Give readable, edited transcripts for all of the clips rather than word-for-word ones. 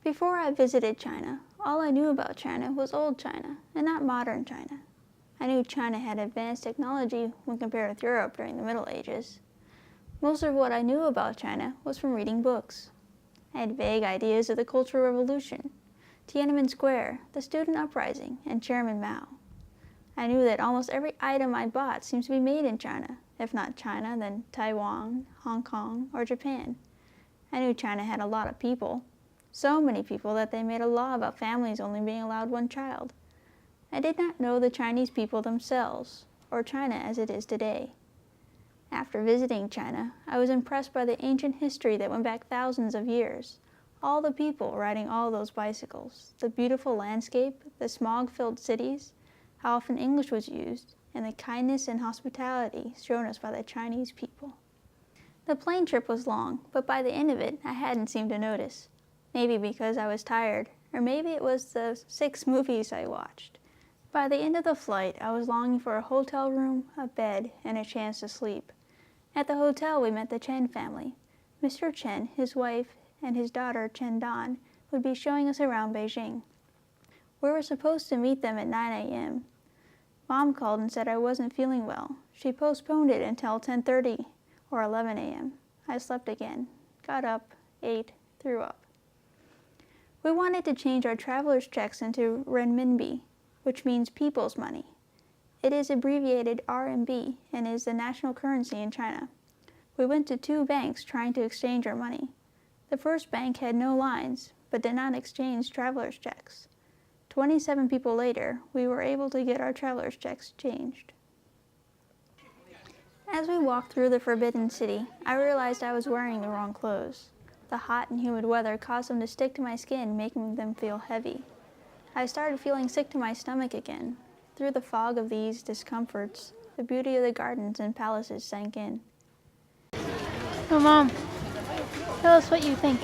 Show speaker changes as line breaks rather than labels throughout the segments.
Before I visited China, all I knew about China was old China and not modern China. I knew China had advanced technology when compared with Europe during the Middle Ages. Most of what I knew about China was from reading books. I had vague ideas of the Cultural Revolution, Tiananmen Square, the student uprising, and Chairman Mao. I knew that almost every item I bought seems to be made in China. If not China, then Taiwan, Hong Kong, or Japan. I knew China had a lot of people. So many people that they made a law about families only being allowed one child. I did not know the Chinese people themselves, or China as it is today. After visiting China, I was impressed by the ancient history that went back thousands of years. All the people riding all those bicycles, the beautiful landscape, the smog-filled cities, how often English was used, and the kindness and hospitality shown us by the Chinese people. The plane trip was long, but by the end of it, I hadn't seemed to notice. Maybe because I was tired, or maybe it was the 6 movies I watched. By the end of the flight, I was longing for a hotel room, a bed, and a chance to sleep. At the hotel, we met the Chen family. Mr. Chen, his wife, and his daughter, Chen Dan, would be showing us around Beijing. We were supposed to meet them at 9 a.m. Mom called and said I wasn't feeling well. She postponed it until 10:30 or 11 a.m. I slept again, got up, ate, threw up. We wanted to change our traveler's checks into renminbi, which means people's money. It is abbreviated RMB and is the national currency in China. We went to 2 banks trying to exchange our money. The first bank had no lines, but did not exchange traveler's checks. 27 people later, we were able to get our traveler's checks changed. As we walked through the Forbidden City, I realized I was wearing the wrong clothes. The hot and humid weather caused them to stick to my skin, making them feel heavy. I started feeling sick to my stomach again. Through the fog of these discomforts, the beauty of the gardens and palaces sank in. Oh, Mom, tell us what you think.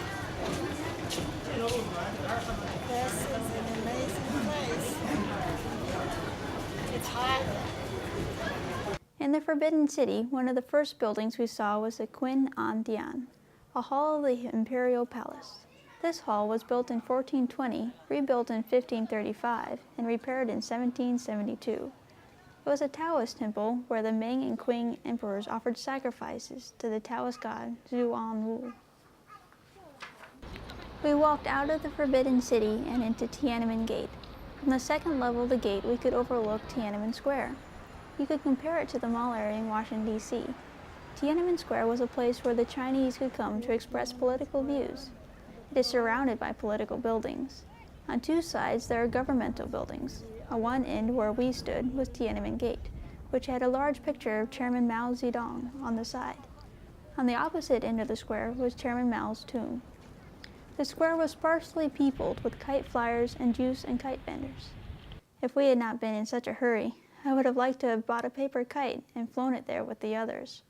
This is an amazing place. It's hot.
In the Forbidden City, one of the first buildings we saw was the Qin An Dian, a hall of the imperial palace. This hall was built in 1420, rebuilt in 1535, and repaired in 1772. It was a Taoist temple where the Ming and Qing emperors offered sacrifices to the Taoist god Zhuangwu. We walked out of the Forbidden City and into Tiananmen Gate. From the second level of the gate, we could overlook Tiananmen Square. You could compare it to the mall area in Washington, D.C. Tiananmen Square was a place where the Chinese could come to express political views. It is surrounded by political buildings. On 2 sides, there are governmental buildings. On one end where we stood was Tiananmen Gate, which had a large picture of Chairman Mao Zedong on the side. On the opposite end of the square was Chairman Mao's tomb. The square was sparsely peopled with kite flyers and juice and kite vendors. If we had not been in such a hurry, I would have liked to have bought a paper kite and flown it there with the others.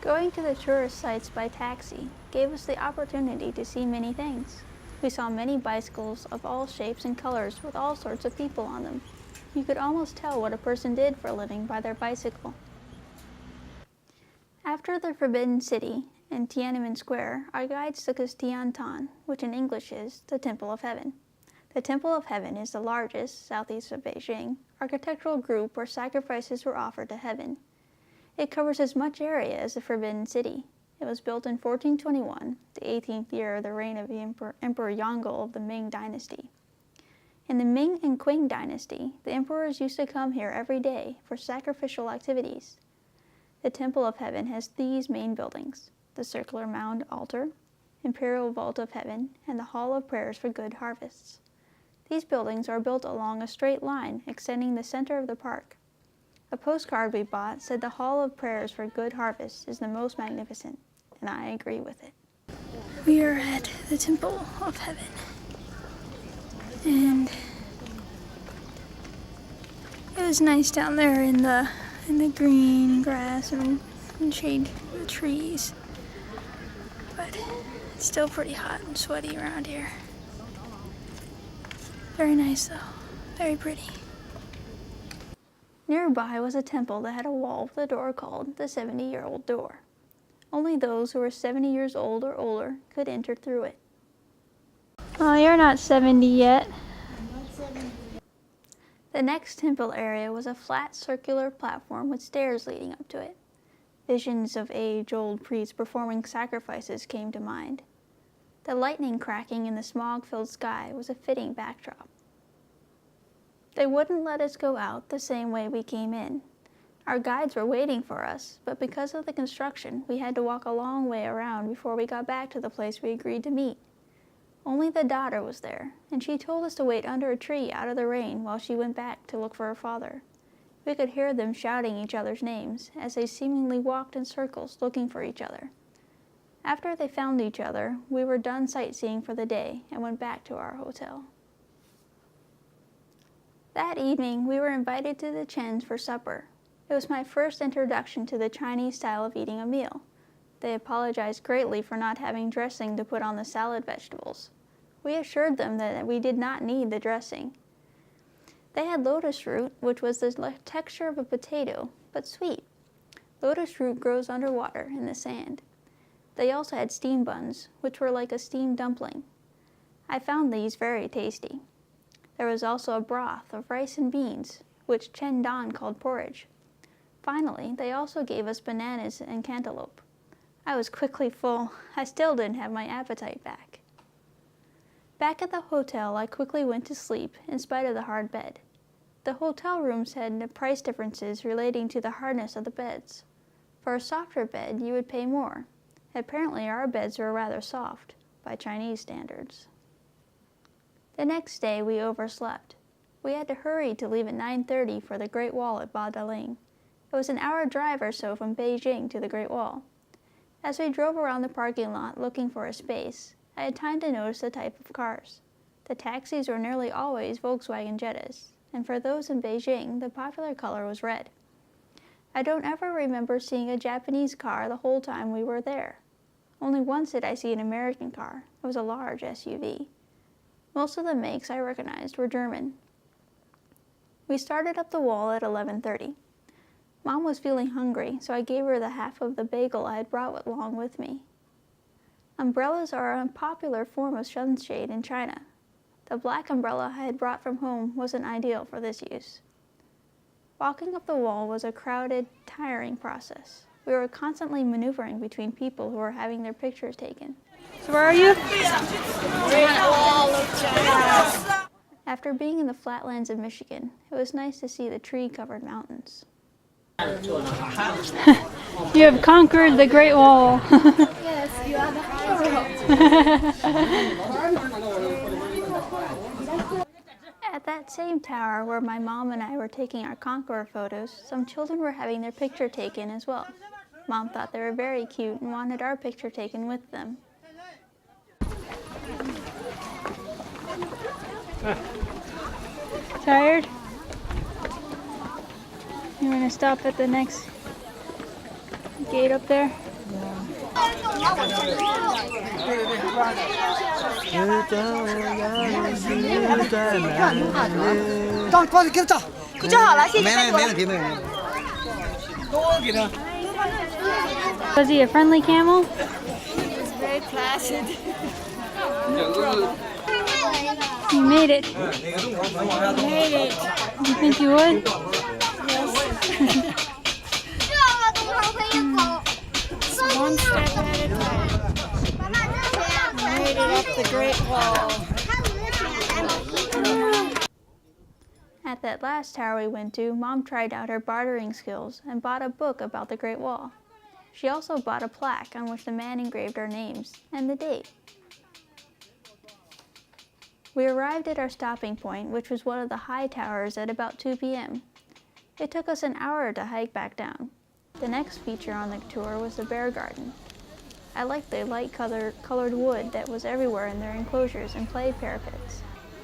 Going to the tourist sites by taxi gave us the opportunity to see many things. We saw many bicycles of all shapes and colors with all sorts of people on them. You could almost tell what a person did for a living by their bicycle. After the Forbidden City and Tiananmen Square, our guides took us to Tiantan, which in English is the Temple of Heaven. The Temple of Heaven is the largest, southeast of Beijing, architectural group where sacrifices were offered to heaven. It covers as much area as the Forbidden City. It was built in 1421, the 18th year of the reign of the Emperor Yongle of the Ming Dynasty. In the Ming and Qing Dynasty, the emperors used to come here every day for sacrificial activities. The Temple of Heaven has these main buildings: the circular mound altar, Imperial Vault of Heaven, and the Hall of Prayers for Good Harvests. These buildings are built along a straight line extending the center of the park. A postcard we bought said the Hall of Prayers for Good Harvests is the most magnificent, and I agree with it. We are at the Temple of Heaven, and it was nice down there in the green grass and shade of the trees, but it's still pretty hot and sweaty around here. Very nice though, very pretty. Nearby was a temple that had a wall with a door called the 70-year-old door. Only those who were 70 years old or older could enter through it. Oh, you're not 70 yet.
I'm not 70.
The next temple area was a flat circular platform with stairs leading up to it. Visions of age-old priests performing sacrifices came to mind. The lightning cracking in the smog-filled sky was a fitting backdrop. They wouldn't let us go out the same way we came in. Our guides were waiting for us, but because of the construction, we had to walk a long way around before we got back to the place we agreed to meet. Only the daughter was there, and she told us to wait under a tree out of the rain while she went back to look for her father. We could hear them shouting each other's names as they seemingly walked in circles looking for each other. After they found each other, we were done sightseeing for the day and went back to our hotel. That evening, we were invited to the Chens for supper. It was my first introduction to the Chinese style of eating a meal. They apologized greatly for not having dressing to put on the salad vegetables. We assured them that we did not need the dressing. They had lotus root, which was the texture of a potato, but sweet. Lotus root grows underwater in the sand. They also had steam buns, which were like a steamed dumpling. I found these very tasty. There was also a broth of rice and beans, which Chen Dan called porridge. Finally, they also gave us bananas and cantaloupe. I was quickly full. I still didn't have my appetite back. Back at the hotel, I quickly went to sleep in spite of the hard bed. The hotel rooms had price differences relating to the hardness of the beds. For a softer bed, you would pay more. Apparently, our beds were rather soft by Chinese standards. The next day, we overslept. We had to hurry to leave at 9:30 for the Great Wall at Badaling. It was an hour drive or so from Beijing to the Great Wall. As we drove around the parking lot looking for a space, I had time to notice the type of cars. The taxis were nearly always Volkswagen Jettas, and for those in Beijing, the popular color was red. I don't ever remember seeing a Japanese car the whole time we were there. Only once did I see an American car. It was a large SUV. Most of the makes I recognized were German. We started up the wall at 11:30. Mom was feeling hungry, so I gave her the half of the bagel I had brought along with me. Umbrellas are a popular form of sunshade in China. The black umbrella I had brought from home wasn't ideal for this use. Walking up the wall was a crowded, tiring process. We were constantly maneuvering between people who were having their pictures taken. So where are you?
Great Wall of China.
After being in the flatlands of Michigan, it was nice to see the tree-covered mountains. You have conquered the Great Wall.
Yes, you are the hero.
At that same tower where my mom and I were taking our conqueror photos, some children were having their picture taken as well. Mom thought they were very cute and wanted our picture taken with them. Tired? You want to stop at the next gate up there? Was he a friendly camel?
He was very placid.
You made it.
Made it.
You think you would?
One step at a time. Made it up the Great Wall.
At that last tower we went to, Mom tried out her bartering skills and bought a book about the Great Wall. She also bought a plaque on which the man engraved our names and the date. We arrived at our stopping point, which was one of the high towers, at about 2 p.m. It took us an hour to hike back down. The next feature on the tour was the bear garden. I liked the light-colored wood that was everywhere in their enclosures and play parapets.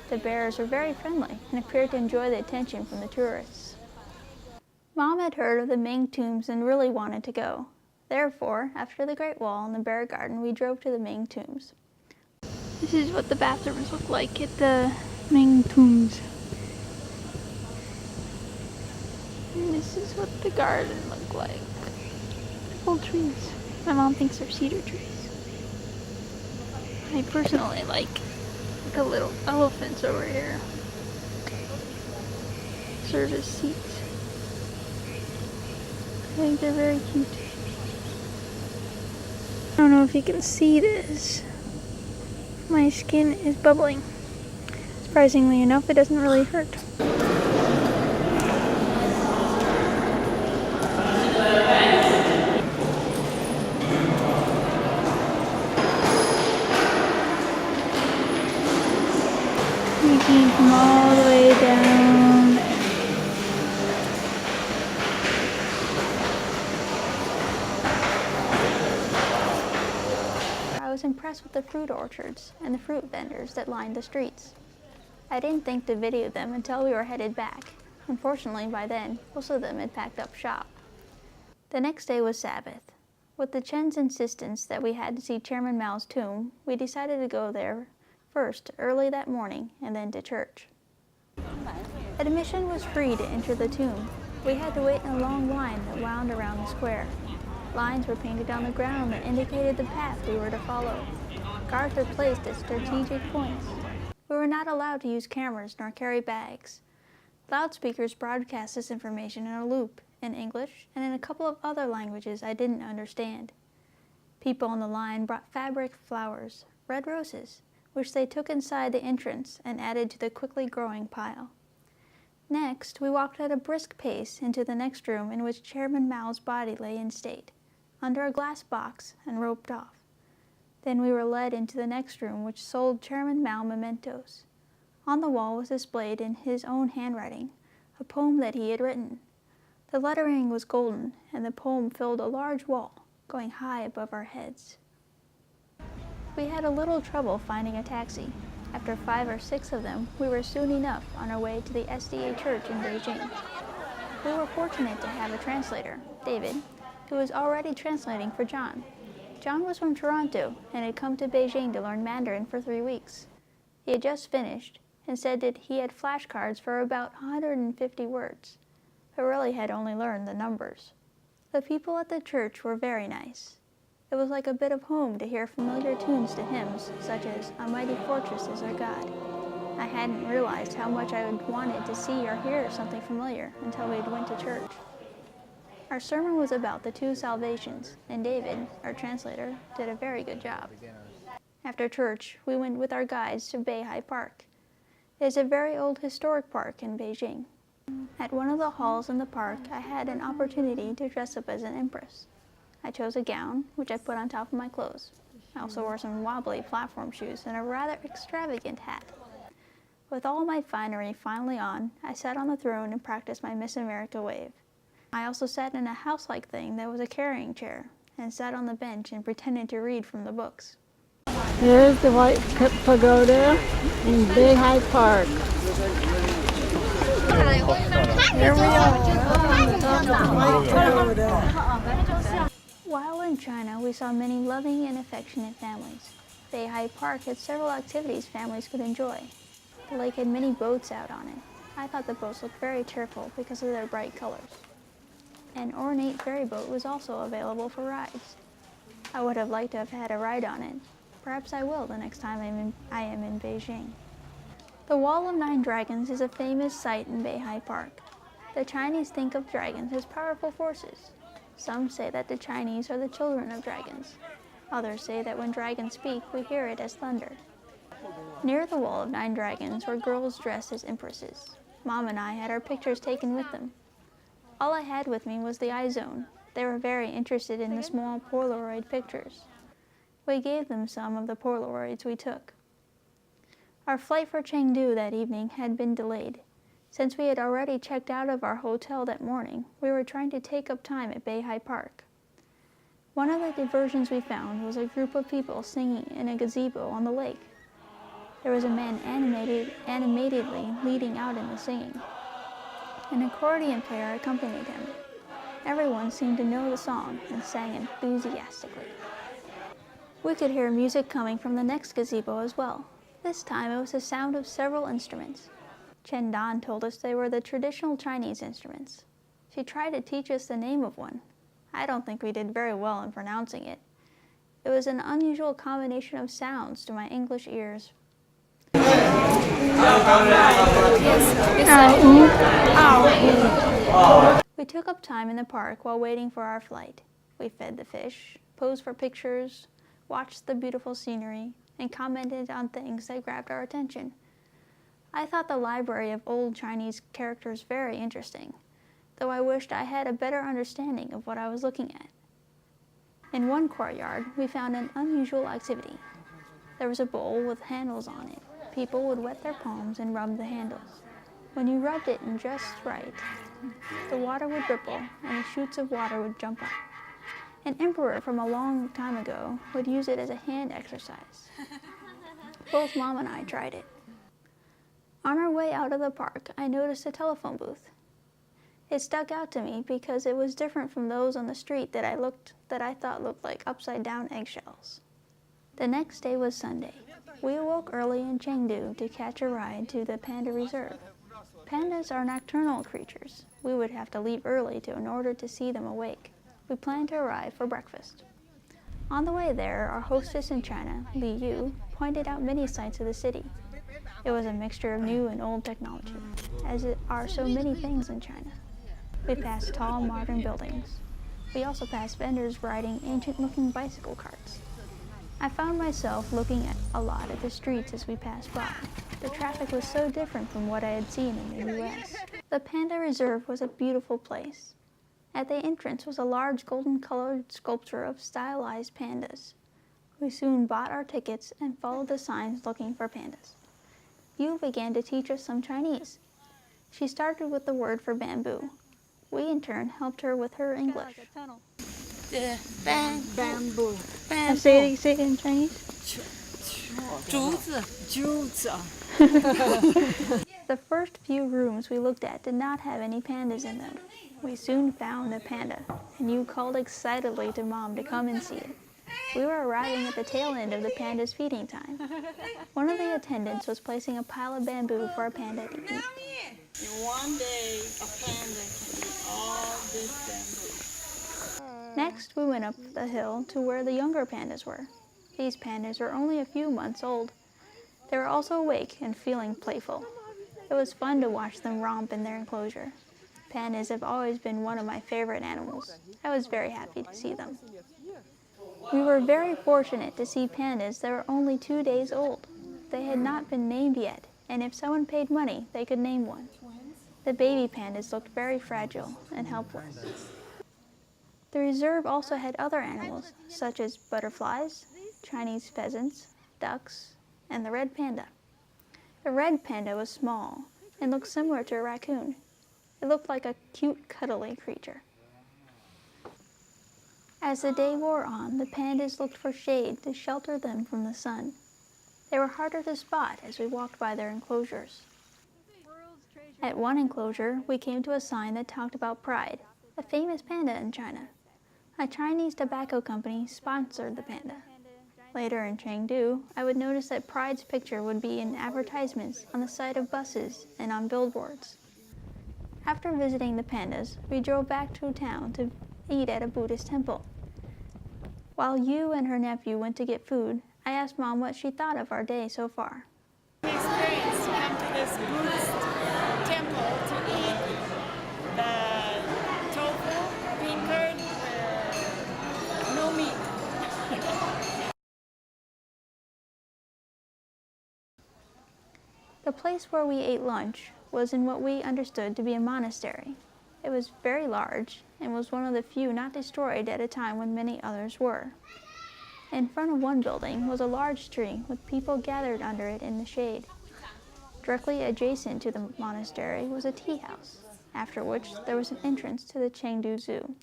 The bears were very friendly and appeared to enjoy the attention from the tourists. Mom had heard of the Ming tombs and really wanted to go. Therefore, after the Great Wall and the bear garden, we drove to the Ming tombs. This is what the bathrooms look like at the Ming tombs. And this is what the garden looked like. Old trees. My mom thinks they're cedar trees. I personally like Like a little elephants over here. Serve as seats. I think they're very cute. I don't know if you can see this. My skin is bubbling. Surprisingly enough, it doesn't really hurt. You came from all the way down. I was impressed with the fruit orchards and the fruit vendors that lined the streets. I didn't think to video them until we were headed back. Unfortunately, by then, most of them had packed up shop. The next day was Sabbath. With the Chen's insistence that we had to see Chairman Mao's tomb, we decided to go there first early that morning and then to church. Admission was free to enter the tomb. We had to wait in a long line that wound around the square. Lines were painted on the ground that indicated the path we were to follow. Guards were placed at strategic points. We were not allowed to use cameras nor carry bags. Loudspeakers broadcast this information in a loop, in English and in a couple of other languages I didn't understand. People on the line brought fabric flowers, red roses, which they took inside the entrance and added to the quickly growing pile. Next, we walked at a brisk pace into the next room in which Chairman Mao's body lay in state, under a glass box and roped off. Then we were led into the next room, which sold Chairman Mao mementos. On the wall was displayed in his own handwriting a poem that he had written. The lettering was golden, and the poem filled a large wall, going high above our heads. We had a little trouble finding a taxi. After 5 or 6 of them, we were soon enough on our way to the SDA church in Beijing. We were fortunate to have a translator, David, who was already translating for John. John was from Toronto and had come to Beijing to learn Mandarin for 3 weeks. He had just finished and said that he had flashcards for about 150 words, but really had only learned the numbers. The people at the church were very nice. It was like a bit of home to hear familiar tunes to hymns such as "A Mighty Fortress is Our God." I hadn't realized how much I had wanted to see or hear something familiar until we went to church. Our sermon was about the 2 salvations, and David, our translator, did a very good job. After church, we went with our guides to Beihai Park. It is a very old historic park in Beijing. At one of the halls in the park, I had an opportunity to dress up as an empress. I chose a gown, which I put on top of my clothes. I also wore some wobbly platform shoes and a rather extravagant hat. With all my finery finally on, I sat on the throne and practiced my Miss America wave. I also sat in a house-like thing that was a carrying chair, and sat on the bench and pretended to read from the books.
Here's the White Pagoda in Beihai Park. Here we are on the top of the White Pagoda.
While in China, we saw many loving and affectionate families. Beihai Park had several activities families could enjoy. The lake had many boats out on it. I thought the boats looked very cheerful because of their bright colors. An ornate ferry boat was also available for rides. I would have liked to have had a ride on it. Perhaps I will the next time I am in Beijing. The Wall of 9 Dragons is a famous site in Beihai Park. The Chinese think of dragons as powerful forces. Some say that the Chinese are the children of dragons. Others say that when dragons speak, we hear it as thunder. Near the Wall of 9 Dragons were girls dressed as empresses. Mom and I had our pictures taken with them. All I had with me was the iZone. They were very interested in the small Polaroid pictures. We gave them some of the Polaroids we took. Our flight for Chengdu that evening had been delayed. Since we had already checked out of our hotel that morning, we were trying to take up time at Beihai Park. One of the diversions we found was a group of people singing in a gazebo on the lake. There was a man animatedly leading out in the singing. An accordion player accompanied him. Everyone seemed to know the song and sang enthusiastically. We could hear music coming from the next gazebo as well. This time it was the sound of several instruments. Chen Dan told us they were the traditional Chinese instruments. She tried to teach us the name of one. I don't think we did very well in pronouncing it. It was an unusual combination of sounds to my English ears.
Here
We took up time in the park while waiting for our flight. We fed the fish, posed for pictures, watched the beautiful scenery, and commented on things that grabbed our attention. I thought the library of old Chinese characters very interesting, though I wished I had a better understanding of what I was looking at. In one courtyard, we found an unusual activity. There was a bowl with handles on it. People would wet their palms and rub the handles. When you rubbed it in just right, the water would ripple and the shoots of water would jump up. An emperor from a long time ago would use it as a hand exercise. Both Mom and I tried it. On our way out of the park, I noticed a telephone booth. It stuck out to me because it was different from those on the street that I thought looked like upside-down eggshells. The next day was Sunday. We awoke early in Chengdu to catch a ride to the Panda Reserve. Pandas are nocturnal creatures. We would have to leave early in order to see them awake. We planned to arrive for breakfast. On the way there, our hostess in China, Li Yu, pointed out many sights of the city. It was a mixture of new and old technology, as it are so many things in China. We passed tall, modern buildings. We also passed vendors riding ancient-looking bicycle carts. I found myself looking a lot at the streets as we passed by. The traffic was so different from what I had seen in the U.S. The Panda Reserve was a beautiful place. At the entrance was a large golden-colored sculpture of stylized pandas. We soon bought our tickets and followed the signs looking for pandas. Yu began to teach us some Chinese. She started with the word for bamboo. We, in turn, helped her with her English.
Bamboo.
Say it in Chinese.
竹子.
The first few rooms we looked at did not have any pandas in them. We soon found a panda, and Yu called excitedly to Mom to come and see it. We were arriving at the tail end of the panda's feeding time. One of the attendants was placing a pile of bamboo for a panda to eat.
In one day, a panda can eat all this bamboo.
Next, we went up the hill to where the younger pandas were. These pandas were only a few months old. They were also awake and feeling playful. It was fun to watch them romp in their enclosure. Pandas have always been one of my favorite animals. I was very happy to see them. We were very fortunate to see pandas that were only 2 days old. They had not been named yet, and if someone paid money, they could name one. The baby pandas looked very fragile and helpless. The reserve also had other animals, such as butterflies, Chinese pheasants, ducks, and the red panda. The red panda was small and looked similar to a raccoon. It looked like a cute, cuddly creature. As the day wore on, the pandas looked for shade to shelter them from the sun. They were harder to spot as we walked by their enclosures. At one enclosure, we came to a sign that talked about Pride, a famous panda in China. A Chinese tobacco company sponsored the panda. Later in Chengdu, I would notice that Pride's picture would be in advertisements on the side of buses and on billboards. After visiting the pandas, we drove back to town to eat at a Buddhist temple. While Yu and her nephew went to get food, I asked Mom what she thought of our day so far.
Experience to come to this Buddhist temple to eat the tofu, bean curd, no meat.
The place where we ate lunch was in what we understood to be a monastery. It was very large and was one of the few not destroyed at a time when many others were. In front of one building was a large tree with people gathered under it in the shade. Directly adjacent to the monastery was a tea house, after which there was an entrance to the Chengdu Zoo.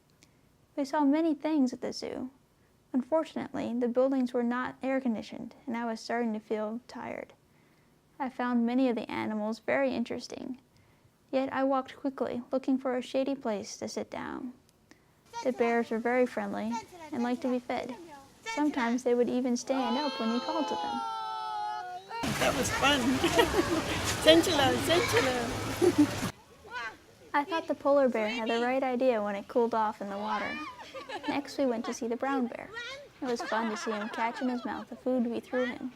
We saw many things at the zoo. Unfortunately, the buildings were not air-conditioned, and I was starting to feel tired. I found many of the animals very interesting, yet I walked quickly, looking for a shady place to sit down. The bears were very friendly and liked to be fed. Sometimes they would even stand up when you called to them.
That was fun. Sensual.
I thought the polar bear had the right idea when it cooled off in the water. Next, we went to see the brown bear. It was fun to see him catch in his mouth the food we threw him.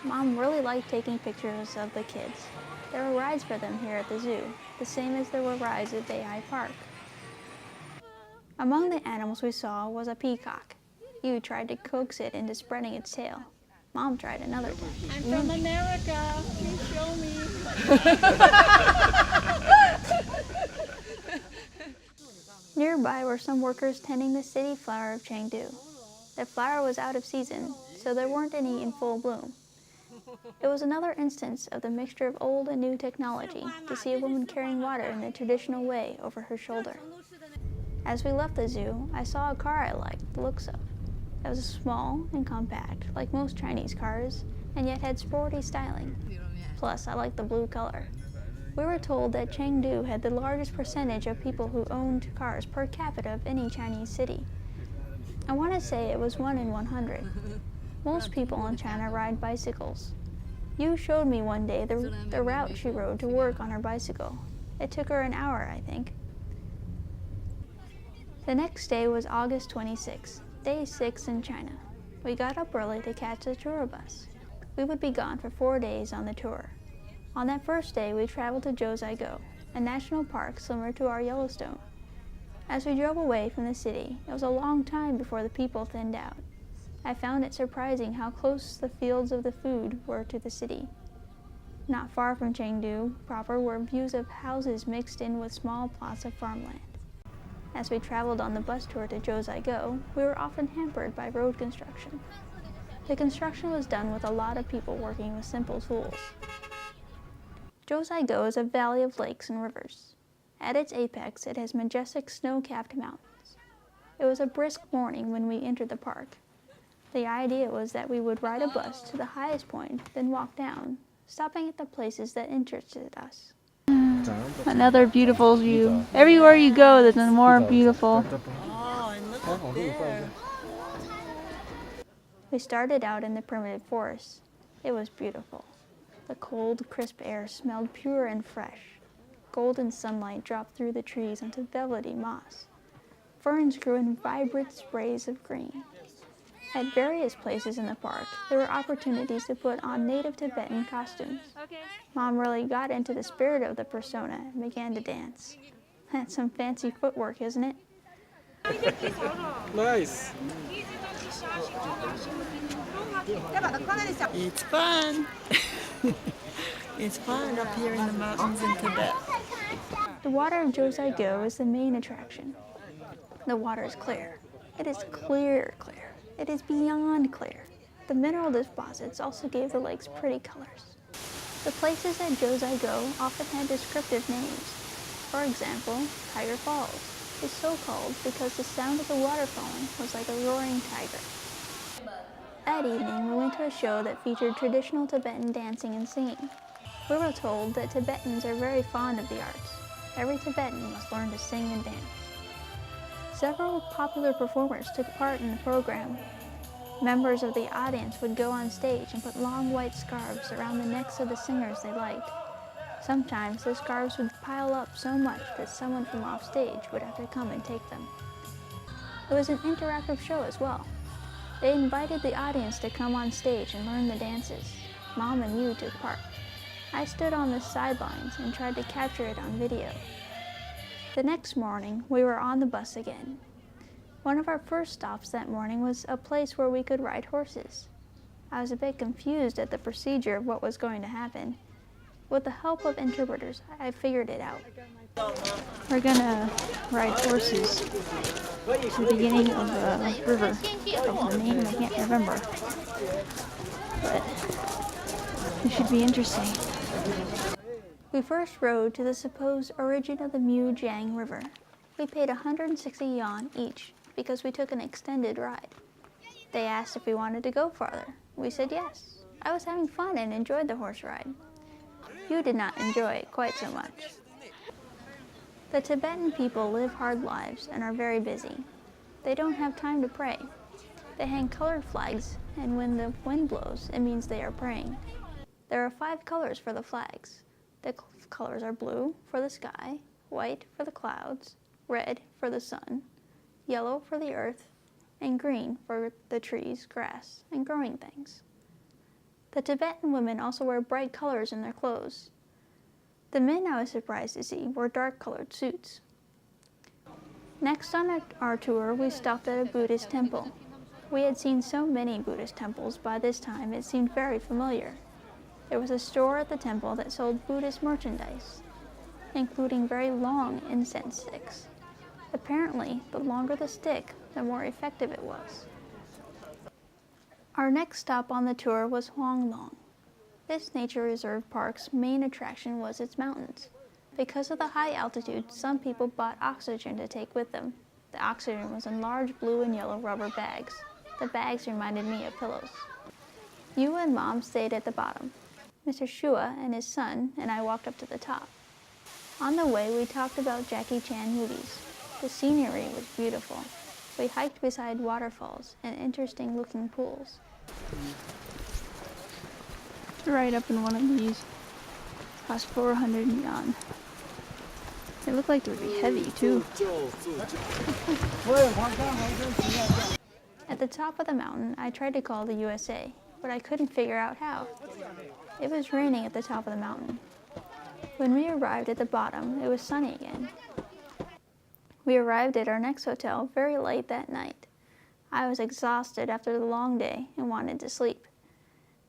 Mom really liked taking pictures of the kids. There were rides for them here at the zoo, the same as there were rides at Beijing Park. Among the animals we saw was a peacock. You tried to coax it into spreading its tail. Mom tried another time.
I'm from America. Please show me.
Nearby were some workers tending the city flower of Chengdu. The flower was out of season, so there weren't any in full bloom. It was another instance of the mixture of old and new technology to see a woman carrying water in the traditional way over her shoulder. As we left the zoo, I saw a car I liked the looks of. It was small and compact, like most Chinese cars, and yet had sporty styling. Plus, I liked the blue color. We were told that Chengdu had the largest percentage of people who owned cars per capita of any Chinese city. I want to say it was 1 in 100. Most people in China ride bicycles. Yu showed me one day the route she rode to work on her bicycle. It took her an hour, I think. The next day was August 26, day 6 in China. We got up early to catch the tour bus. We would be gone for 4 days on the tour. On that first day, we traveled to Jiuzhaigou, a national park similar to our Yellowstone. As we drove away from the city, it was a long time before the people thinned out. I found it surprising how close the fields of the food were to the city. Not far from Chengdu proper were views of houses mixed in with small plots of farmland. As we traveled on the bus tour to Jiuzhaigou, we were often hampered by road construction. The construction was done with a lot of people working with simple tools. Jiuzhaigou is a valley of lakes and rivers. At its apex, it has majestic snow-capped mountains. It was a brisk morning when we entered the park. The idea was that we would ride a bus to the highest point, then walk down, stopping at the places that interested us. Another beautiful view. Everywhere you go, there's a more beautiful.
Oh, and look up there.
We started out in the primitive forest. It was beautiful. The cold, crisp air smelled pure and fresh. Golden sunlight dropped through the trees onto velvety moss. Ferns grew in vibrant sprays of green. At various places in the park, there were opportunities to put on native Tibetan costumes. Mom really got into the spirit of the persona and began to dance. That's some fancy footwork, isn't it?
Nice.
It's fun. It's fun up here in the mountains in Tibet.
The water of Jiuzhaigou is the main attraction. The water is clear. It is clear, clear. It is beyond clear. The mineral deposits also gave the lakes pretty colors. The places at Jiuzhaigou often had descriptive names. For example, Tiger Falls is so called because the sound of the water falling was like a roaring tiger. That evening, we went to a show that featured traditional Tibetan dancing and singing. We were told that Tibetans are very fond of the arts. Every Tibetan must learn to sing and dance. Several popular performers took part in the program. Members of the audience would go on stage and put long white scarves around the necks of the singers they liked. Sometimes the scarves would pile up so much that someone from off stage would have to come and take them. It was an interactive show as well. They invited the audience to come on stage and learn the dances. Mom and Yu took part. I stood on the sidelines and tried to capture it on video. The next morning, we were on the bus again. One of our first stops that morning was a place where we could ride horses. I was a bit confused at the procedure of what was going to happen. With the help of interpreters, I figured it out. We're gonna ride horses to the beginning of the river. Of the name I can't remember. But it should be interesting. We first rode to the supposed origin of the Jiang River. We paid 160 yuan each because we took an extended ride. They asked if we wanted to go farther. We said yes. I was having fun and enjoyed the horse ride. Yu did not enjoy it quite so much. The Tibetan people live hard lives and are very busy. They don't have time to pray. They hang colored flags, and when the wind blows, it means they are praying. There are 5 colors for the flags. The colors are blue for the sky, white for the clouds, red for the sun, yellow for the earth, and green for the trees, grass, and growing things. The Tibetan women also wear bright colors in their clothes. The men I was surprised to see wore dark-colored suits. Next on our tour, we stopped at a Buddhist temple. We had seen so many Buddhist temples by this time it seemed very familiar. There was a store at the temple that sold Buddhist merchandise, including very long incense sticks. Apparently, the longer the stick, the more effective it was. Our next stop on the tour was Huanglong. This nature reserve park's main attraction was its mountains. Because of the high altitude, some people bought oxygen to take with them. The oxygen was in large blue and yellow rubber bags. The bags reminded me of pillows. You and Mom stayed at the bottom. Mr. Shua and his son and I walked up to the top. On the way, we talked about Jackie Chan movies. The scenery was beautiful. We hiked beside waterfalls and interesting-looking pools. Right up in one of these. Cost 400 yuan. They look like they would be heavy, too. At the top of the mountain, I tried to call the USA, but I couldn't figure out how. It was raining at the top of the mountain. When we arrived at the bottom, it was sunny again. We arrived at our next hotel very late that night. I was exhausted after the long day and wanted to sleep.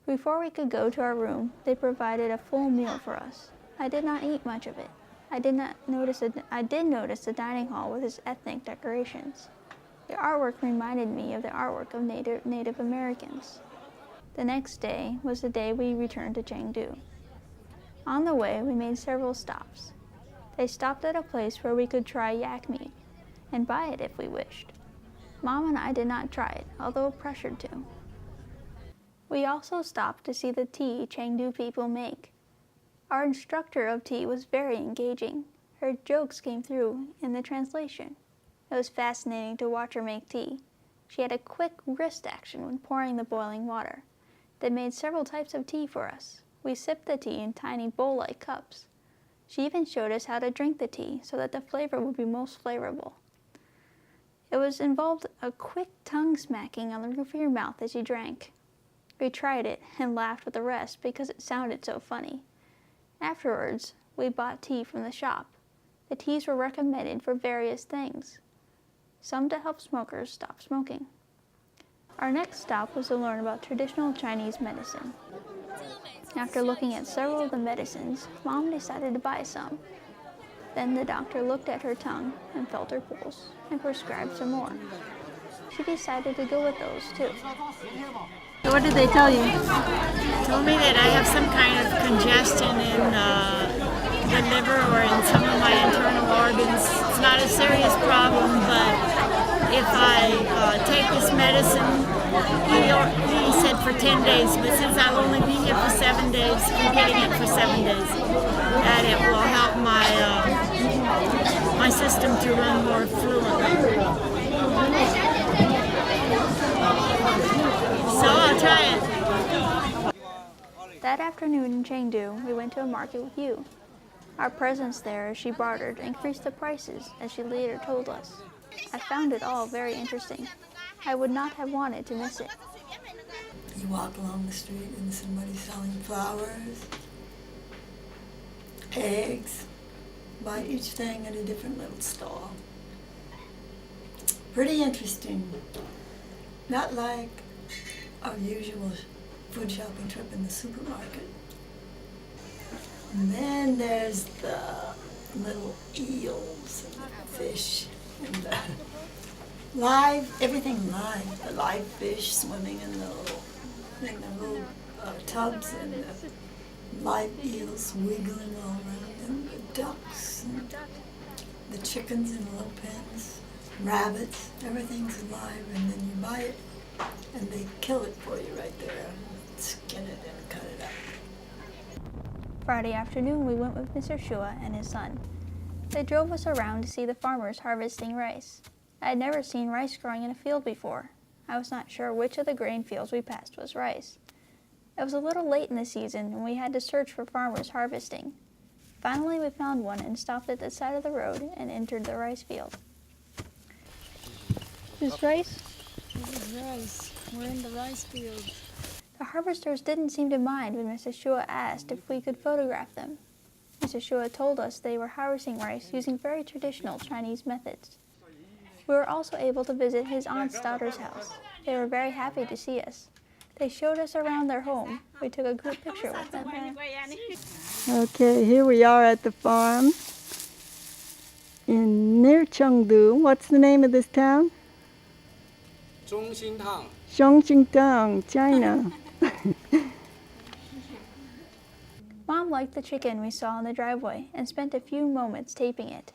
Before we could go to our room, they provided a full meal for us. I did not eat much of it. I did notice the dining hall with its ethnic decorations. The artwork reminded me of the artwork of Native Americans. The next day was the day we returned to Chengdu. On the way, we made several stops. They stopped at a place where we could try yak meat and buy it if we wished. Mom and I did not try it, although pressured to. We also stopped to see the tea Chengdu people make. Our instructor of tea was very engaging. Her jokes came through in the translation. It was fascinating to watch her make tea. She had a quick wrist action when pouring the boiling water. They made several types of tea for us. We sipped the tea in tiny bowl-like cups. She even showed us how to drink the tea so that the flavor would be most flavorful. It involved a quick tongue smacking on the roof of your mouth as you drank. We tried it and laughed with the rest because it sounded so funny. Afterwards, we bought tea from the shop. The teas were recommended for various things, some to help smokers stop smoking. Our next stop was to learn about traditional Chinese medicine. After looking at several of the medicines, Mom decided to buy some. Then the doctor looked at her tongue and felt her pulse and prescribed some more. She decided to go with those too. So what did they tell you?
Told me that I have some kind of congestion in the liver or in some of my internal organs. It's not a serious problem, but if I take this medicine, he said for 10 days, but since I'll only be here for 7 days, I'm getting it for 7 days. And it will help my system to run more fluently. So I'll try it.
That afternoon in Chengdu, we went to a market with you. Our presence there, as she bartered, increased the prices, as she later told us. I found it all very interesting. I would not have wanted to miss it.
You walk along the street and somebody's selling flowers, eggs, buy each thing at a different little stall. Pretty interesting. Not like our usual food shopping trip in the supermarket. And then there's the little eels and the fish and the everything live. The live fish swimming in the little tubs, and the live eels wiggling all around, and the ducks and the chickens in little pens, rabbits, everything's alive, and then you buy it and they kill it for you right there, skin it and cut it up.
Friday afternoon, we went with Mr. Shua and his son. They drove us around to see the farmers harvesting rice. I had never seen rice growing in a field before. I was not sure which of the grain fields we passed was rice. It was a little late in the season, and we had to search for farmers harvesting. Finally, we found one and stopped at the side of the road and entered the rice field. Is this rice?
This is rice. We're in the rice field.
The harvesters didn't seem to mind when Mrs. Shua asked if we could photograph them. Mrs. Shua told us they were harvesting rice using very traditional Chinese methods. We were also able to visit his aunt's daughter's house. They were very happy to see us. They showed us around their home. We took a group picture with them.
Okay, here we are at the farm near Chengdu. What's the name of this town? Zhongxingtang, China.
Mom liked the chicken we saw in the driveway and spent a few moments taping it.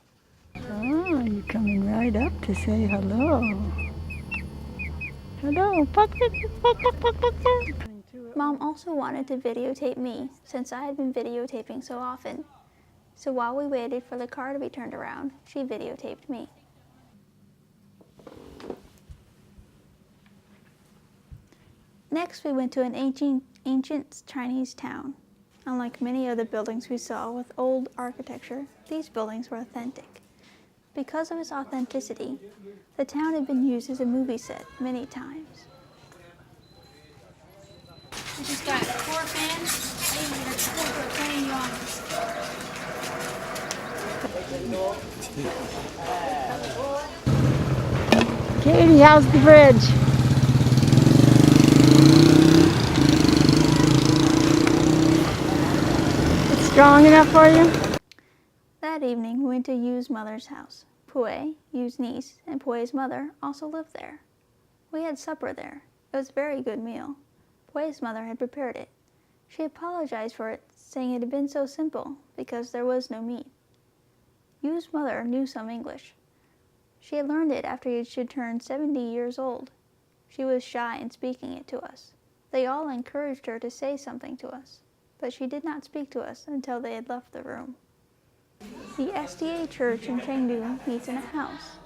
Oh, you're coming right up to say hello. Hello.
Mom also wanted to videotape me since I had been videotaping so often. So while we waited for the car to be turned around, she videotaped me. Next, we went to an ancient Chinese town. Unlike many of the buildings we saw with old architecture, these buildings were authentic. Because of its authenticity, the town had been used as a movie set many times. We just got 4 fans, and we're playing yarns.
Katie, how's the bridge? It's strong enough for you?
That evening, we went to Yu's mother's house. Pue, Yu's niece, and Pue's mother also lived there. We had supper there. It was a very good meal. Pue's mother had prepared it. She apologized for it, saying it had been so simple because there was no meat. Yu's mother knew some English. She had learned it after she had turned 70 years old. She was shy in speaking it to us. They all encouraged her to say something to us, but she did not speak to us until they had left the room. The SDA church in Chengdu meets in a house.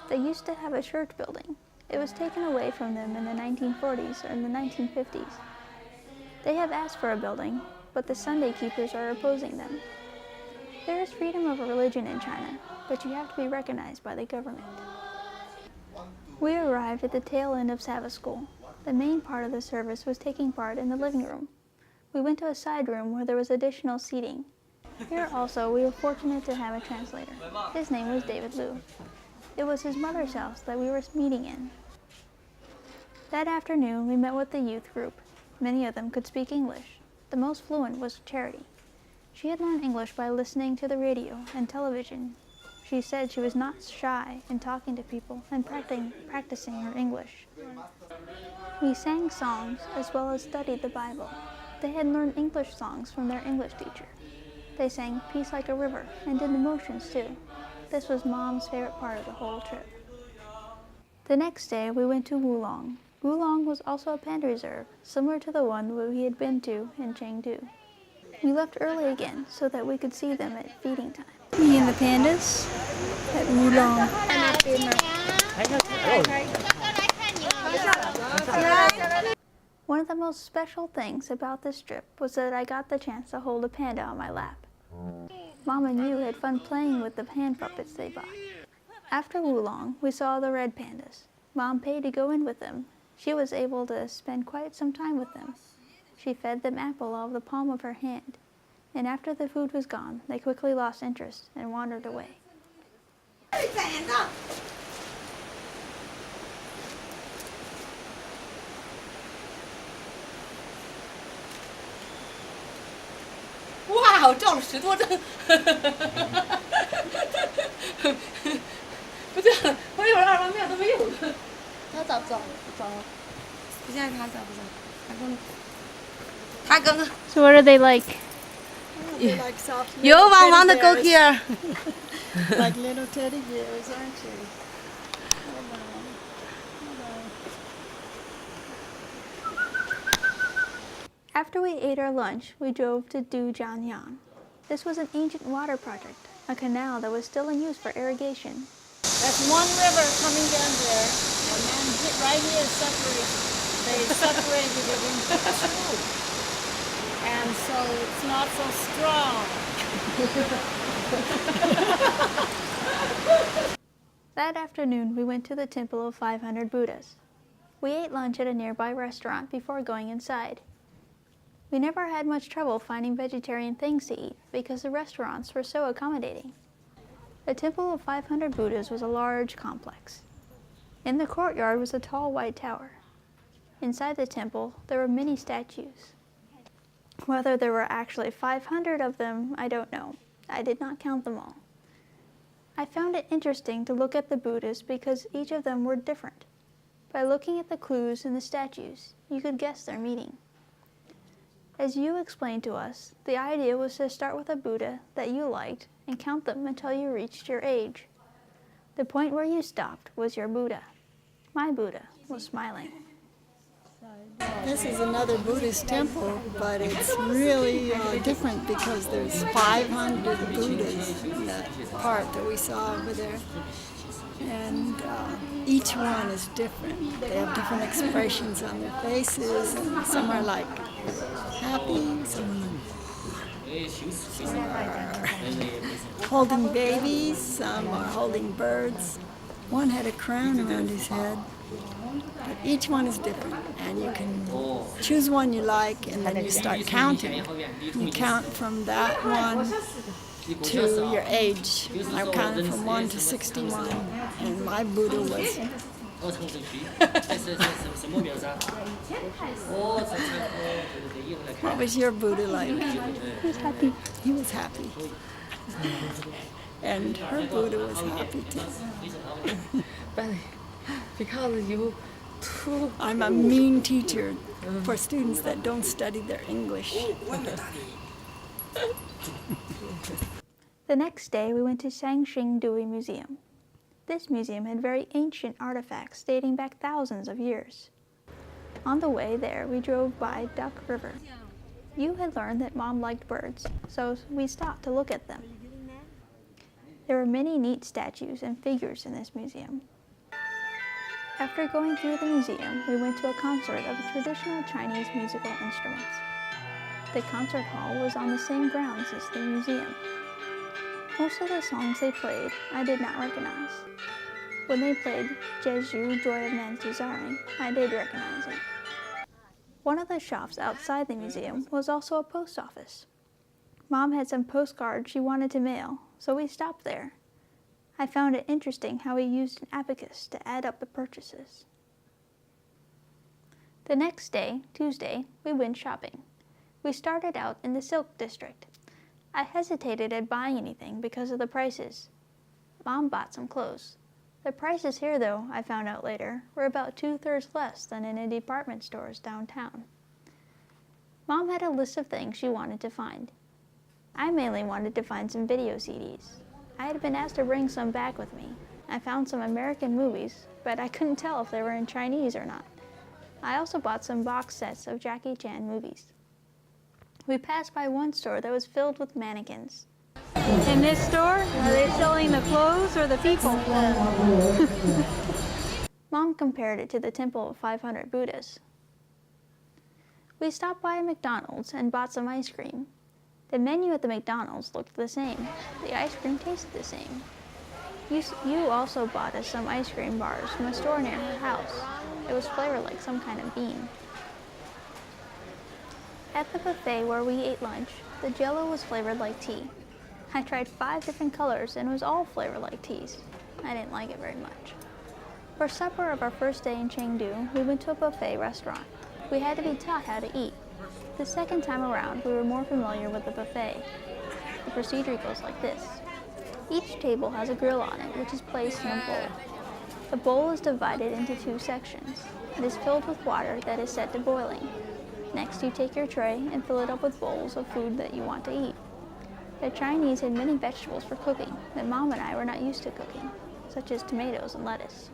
They used to have a church building. It was taken away from them in the 1940s or in the 1950s. They have asked for a building, but the Sunday keepers are opposing them. There is freedom of religion in China, but you have to be recognized by the government. We arrived at the tail end of Sabbath school. The main part of the service was taking part in the living room. We went to a side room where there was additional seating. Here also, we were fortunate to have a translator. His name was David Liu. It was his mother's house that we were meeting in. That afternoon, we met with the youth group. Many of them could speak English. The most fluent was Charity. She had learned English by listening to the radio and television. She said she was not shy in talking to people and practicing her English. We sang songs as well as studied the Bible. They had learned English songs from their English teacher. They sang Peace Like a River and did the motions too. This was Mom's favorite part of the whole trip. The next day, we went to Wulong. Wulong was also a panda reserve, similar to the one we had been to in Chengdu. We left early again so that we could see them at feeding time. Me and the pandas at Wulong. One of the most special things about this trip was that I got the chance to hold a panda on my lap. Mom and Yu had fun playing with the hand puppets they bought. After Wulong, we saw the red pandas. Mom paid to go in with them. She was able to spend quite some time with them. She fed them apple out of the palm of her hand. And after the food was gone, they quickly lost interest and wandered away.
Wow, 照了10多帧，不对，我有2方面都没有的。他找了，不现在他找不着，他刚刚
So what are they like?
You want to go here?
Like little teddy bears, aren't you?
After we ate our lunch, we drove to Dujiangyan. This was an ancient water project, a canal that was still in use for irrigation.
That's one river coming down there, and then right here they separated it into 2. And so it's not so strong.
That afternoon, we went to the Temple of 500 Buddhas. We ate lunch at a nearby restaurant before going inside. We never had much trouble finding vegetarian things to eat because the restaurants were so accommodating. The Temple of 500 Buddhas was a large complex. In the courtyard was a tall white tower. Inside the temple, there were many statues. Whether there were actually 500 of them, I don't know. I did not count them all. I found it interesting to look at the Buddhas because each of them were different. By looking at the clues in the statues, you could guess their meaning. As you explained to us, the idea was to start with a Buddha that you liked and count them until you reached your age. The point where you stopped was your Buddha. My Buddha was smiling.
This is another Buddhist temple, but it's really different because there's 500 Buddhas in that part that we saw over there. And each one is different. They have different expressions on their faces, and some are like happy, some are holding babies, some are holding birds. One had a crown around his head. But each one is different, and you can choose one you like, and then you start counting. You count from that one to your age. I counted from 1 to 61, and my Buddha was... What was your Buddha like?
He was happy.
He was happy. And her Buddha was happy too.
But because you too...
I'm a mean teacher for students that don't study their English.
The next day, we went to Chengdu Museum. This museum had very ancient artifacts dating back thousands of years. On the way there, we drove by Duck River. You had learned that Mom liked birds, so we stopped to look at them. There were many neat statues and figures in this museum. After going through the museum, we went to a concert of traditional Chinese musical instruments. The concert hall was on the same grounds as the museum. Most of the songs they played, I did not recognize. When they played Jiuzhaigou Joy of Man's Desiring, I did recognize it. One of the shops outside the museum was also a post office. Mom had some postcards she wanted to mail, so we stopped there. I found it interesting how he used an abacus to add up the purchases. The next day, Tuesday, we went shopping. We started out in the silk district. I hesitated at buying anything because of the prices. Mom bought some clothes. The prices here, though, I found out later, were about 2/3 less than in a department stores downtown. Mom had a list of things she wanted to find. I mainly wanted to find some video CDs. I had been asked to bring some back with me. I found some American movies, but I couldn't tell if they were in Chinese or not. I also bought some box sets of Jackie Chan movies. We passed by one store that was filled with mannequins. In this store, are they selling the clothes or the people? Mom compared it to the Temple of 500 Buddhas. We stopped by a McDonald's and bought some ice cream. The menu at the McDonald's looked the same. The ice cream tasted the same. You also bought us some ice cream bars from a store near her house. It was flavored like some kind of bean. At the buffet where we ate lunch, the Jell-O was flavored like tea. I tried 5 different colors and it was all flavored like teas. I didn't like it very much. For supper of our first day in Chengdu, we went to a buffet restaurant. We had to be taught how to eat. The second time around, we were more familiar with the buffet. The procedure goes like this. Each table has a grill on it, which is placed in a bowl. The bowl is divided into 2 sections. It is filled with water that is set to boiling. Next, you take your tray and fill it up with bowls of food that you want to eat. The Chinese had many vegetables for cooking that Mom and I were not used to cooking, such as tomatoes and lettuce.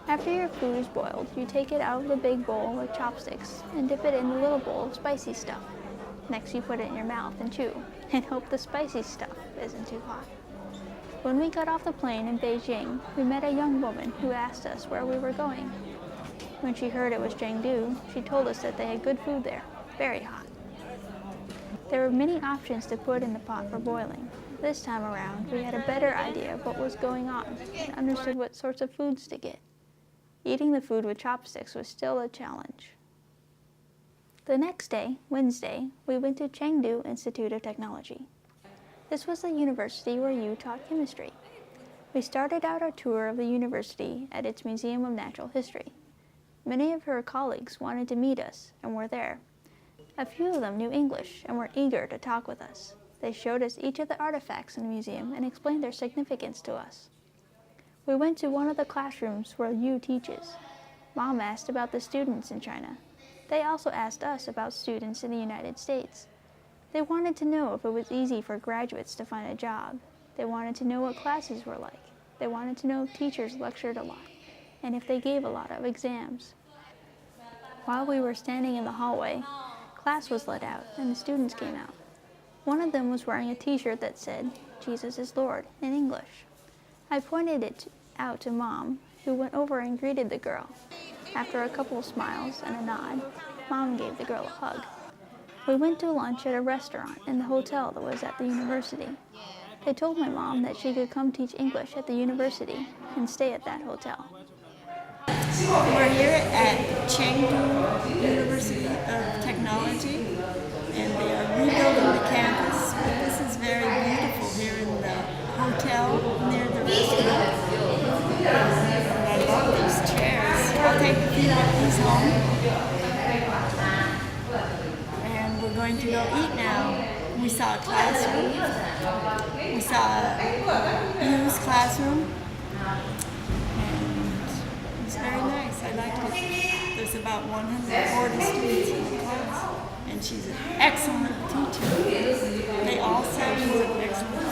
After your food is boiled, you take it out of the big bowl with chopsticks and dip it in the little bowl of spicy stuff. Next, you put it in your mouth and chew, and hope the spicy stuff isn't too hot. When we got off the plane in Beijing, we met a young woman who asked us where we were going. When she heard it was Chengdu, she told us that they had good food there, very hot. There were many options to put in the pot for boiling. This time around, we had a better idea of what was going on and understood what sorts of foods to get. Eating the food with chopsticks was still a challenge. The next day, Wednesday, we went to Chengdu Institute of Technology. This was the university where Yu taught chemistry. We started out our tour of the university at its Museum of Natural History. Many of her colleagues wanted to meet us and were there. A few of them knew English and were eager to talk with us. They showed us each of the artifacts in the museum and explained their significance to us. We went to one of the classrooms where Yu teaches. Mom asked about the students in China. They also asked us about students in the United States. They wanted to know if it was easy for graduates to find a job. They wanted to know what classes were like. They wanted to know if teachers lectured a lot, and if they gave a lot of exams. While we were standing in the hallway, class was let out and the students came out. One of them was wearing a t-shirt that said, "Jesus is Lord," in English. I pointed it out to Mom, who went over and greeted the girl. After a couple of smiles and a nod, Mom gave the girl a hug. We went to lunch at a restaurant in the hotel that was at the university. They told my mom that she could come teach English at the university and stay at that hotel.
We're here at Chengdu University of Technology, and they are rebuilding the campus. But this is very beautiful here in the hotel near the restaurant. And I love these chairs. I'll take a few of these home. And we're going to go eat now. We saw a classroom. We saw a used classroom. And it's very nice. I liked it. There's about 140 students in the class. And she's an excellent teacher. They all say she's an excellent teacher.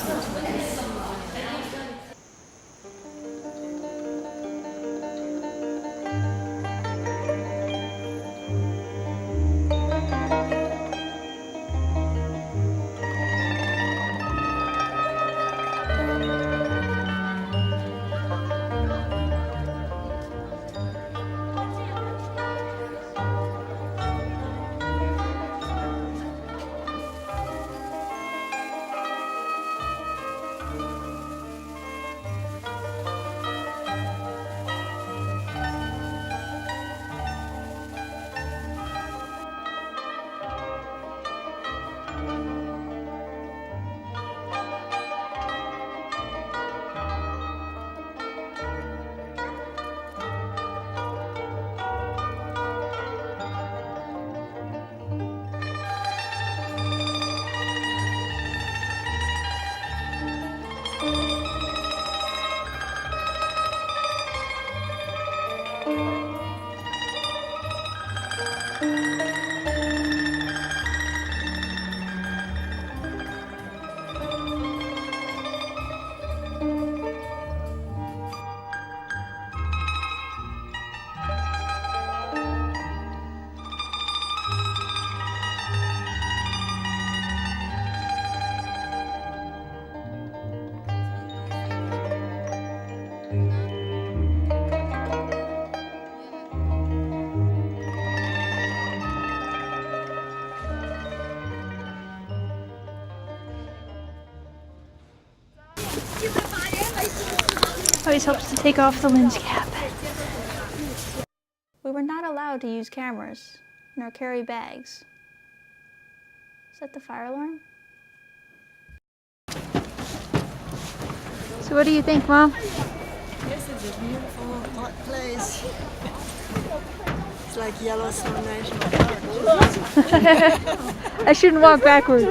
Always helps to take off the lens cap. We were not allowed to use cameras, nor carry bags. Is that the fire alarm? So what do you think, Mom?
This is a beautiful hot place. It's like Yellowstone National Park.
I shouldn't walk backwards.